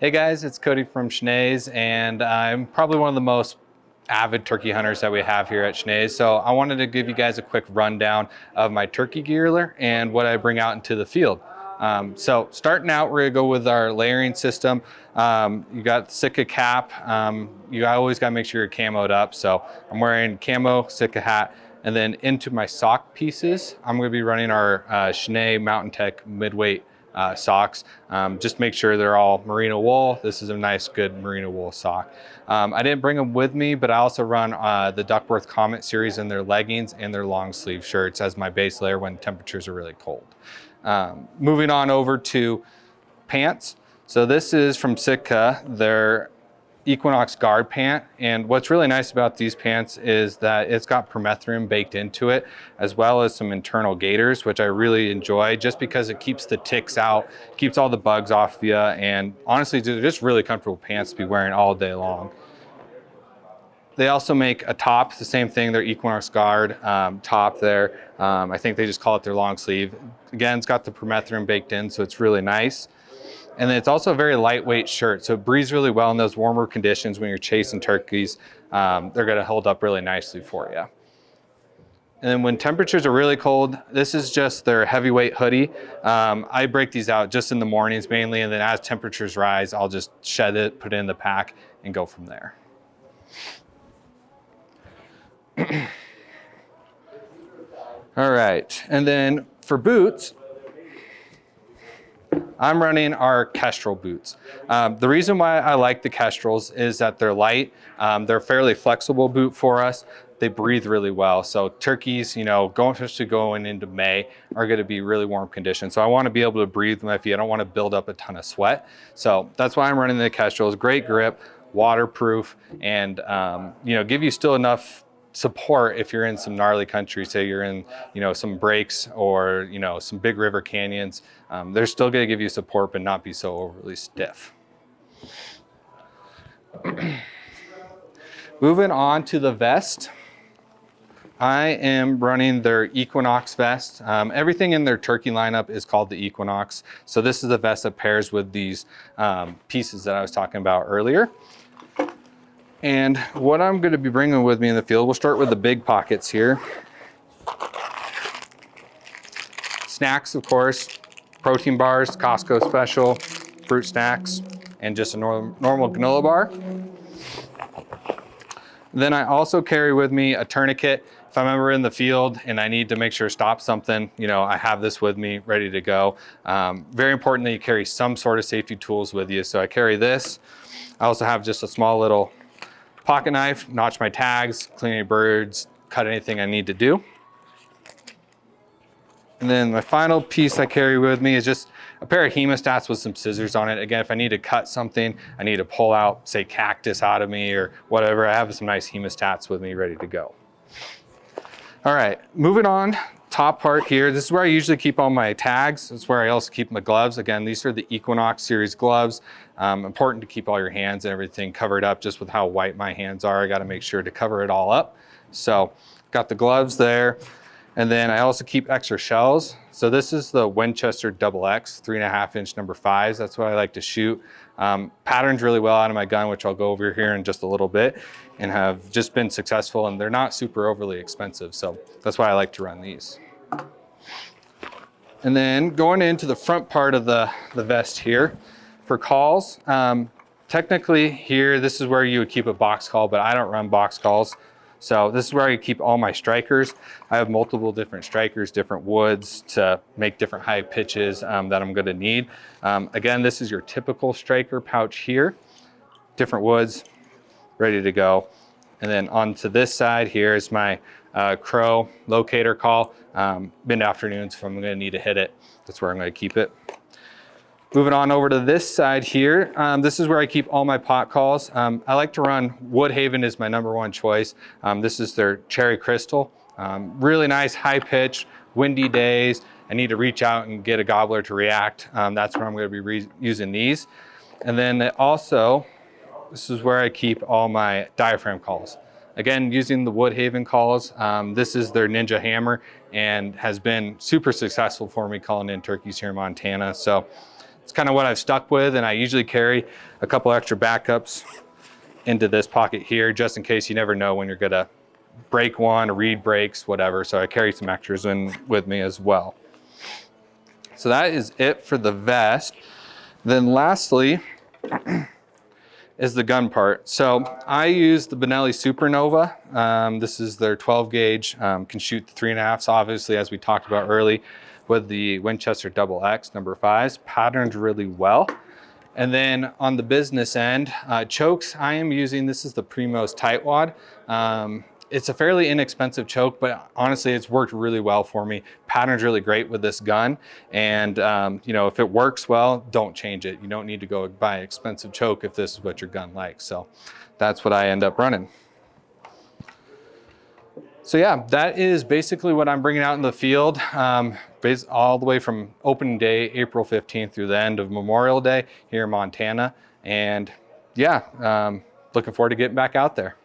Hey guys, it's Cody from Schnee's, and I'm probably one of the most avid turkey hunters that we have here at Schnee's. So I wanted to give you guys a quick rundown of my turkey gear and what I bring out into the field. So starting out, we're gonna go with our layering system. You got Sitka cap. You always gotta make sure you're camoed up. So I'm wearing camo Sitka hat. And then into my sock pieces, I'm gonna be running our Schnee Mountain Tech midweight socks. Just make sure they're all merino wool. This is a nice, good merino wool sock. I didn't bring them with me, but I also run the Duckworth Comet series in their leggings and their long sleeve shirts as my base layer when temperatures are really cold. Moving on over to pants. So this is from Sitka. They're Equinox guard pant, and what's really nice about these pants is that it's got permethrin baked into it, as well as some internal gaiters, which I really enjoy just because it keeps the ticks out, keeps all the bugs off you, and honestly they're just really comfortable pants to be wearing all day long. They also make a top, the same thing, their Equinox guard top there. I think they just call it their long sleeve. Again, it's got the permethrin baked in, so it's really nice. And then it's also a very lightweight shirt, so it breathes really well in those warmer conditions when you're chasing turkeys. They're gonna hold up really nicely for you. And then when temperatures are really cold, this is just their heavyweight hoodie. I break these out just in the mornings mainly, and then as temperatures rise, I'll just shed it, put it in the pack, and go from there. All right, and then for boots, I'm running our Kestrel boots. The reason why I like the Kestrels is that they're light. They're a fairly flexible boot for us. They breathe really well. So turkeys, especially going into May, are gonna be really warm conditions. So I wanna be able to breathe my feet. I don't wanna build up a ton of sweat. So that's why I'm running the Kestrels. Great grip, waterproof, and give you still enough support if you're in some gnarly country, say you're in some breaks or some big river canyons. They're still going to give you support but not be so overly stiff. Moving on to the vest, I am running their Equinox vest. Everything in their turkey lineup is called the Equinox, so this is the vest that pairs with these pieces that I was talking about earlier. And what I'm going to be bringing with me in the field, we'll start with the big pockets here. Snacks, of course, protein bars, Costco special, fruit snacks, and just a normal granola bar. Then I also carry with me a tourniquet. If I'm ever in the field and I need to make sure to stop something, I have this with me ready to go. Very important that you carry some sort of safety tools with you. So I carry this. I also have just a small little pocket knife, notch my tags, clean any birds, cut anything I need to do. And then my final piece I carry with me is just a pair of hemostats with some scissors on it. Again, if I need to cut something, I need to pull out, say, cactus out of me or whatever, I have some nice hemostats with me ready to go. All right, moving on, top part here. This is where I usually keep all my tags. This is where I also keep my gloves. Again, these are the Equinox series gloves. Important to keep all your hands and everything covered up just with how white my hands are. I got to make sure to cover it all up. So got the gloves there. And then I also keep extra shells. So this is the Winchester XX 3.5-inch number 5s. That's what I like to shoot. Patterns really well out of my gun, which I'll go over here in just a little bit, and have just been successful, and they're not super overly expensive. So that's why I like to run these. And then going into the front part of the vest here, for calls, technically here, this is where you would keep a box call, but I don't run box calls. So this is where I keep all my strikers. I have multiple different strikers, different woods to make different high pitches that I'm gonna need. Again, this is your typical striker pouch here, different woods, ready to go. And then onto this side here is my crow locator call. Mid-afternoons, if I'm gonna need to hit it, that's where I'm gonna keep it. Moving on over to this side here, this is where I keep all my pot calls. I like to run Woodhaven is my #1 choice. This is their Cherry Crystal. Really nice, high pitch, windy days. I need to reach out and get a gobbler to react. That's where I'm gonna be using these. And then also, this is where I keep all my diaphragm calls. Again, using the Woodhaven calls. This is their Ninja Hammer and has been super successful for me calling in turkeys here in Montana. So it's kind of what I've stuck with, and I usually carry a couple extra backups into this pocket here, just in case. You never know when you're gonna break one, or reed breaks, whatever. So I carry some extras in with me as well. So that is it for the vest. Then lastly is the gun part. So I use the Benelli Supernova. This is their 12 gauge, can shoot the 3.5s, obviously, as we talked about early, with the Winchester XX number 5s, patterned really well. And then on the business end, chokes, I am using, this is the Primos Tightwad. It's a fairly inexpensive choke, but honestly, it's worked really well for me. Pattern's really great with this gun. And you know, if it works well, don't change it. You don't need to go buy an expensive choke if this is what your gun likes. So that's what I end up running. So yeah, that is basically what I'm bringing out in the field, all the way from opening day, April 15th, through the end of Memorial Day here in Montana. And yeah, looking forward to getting back out there.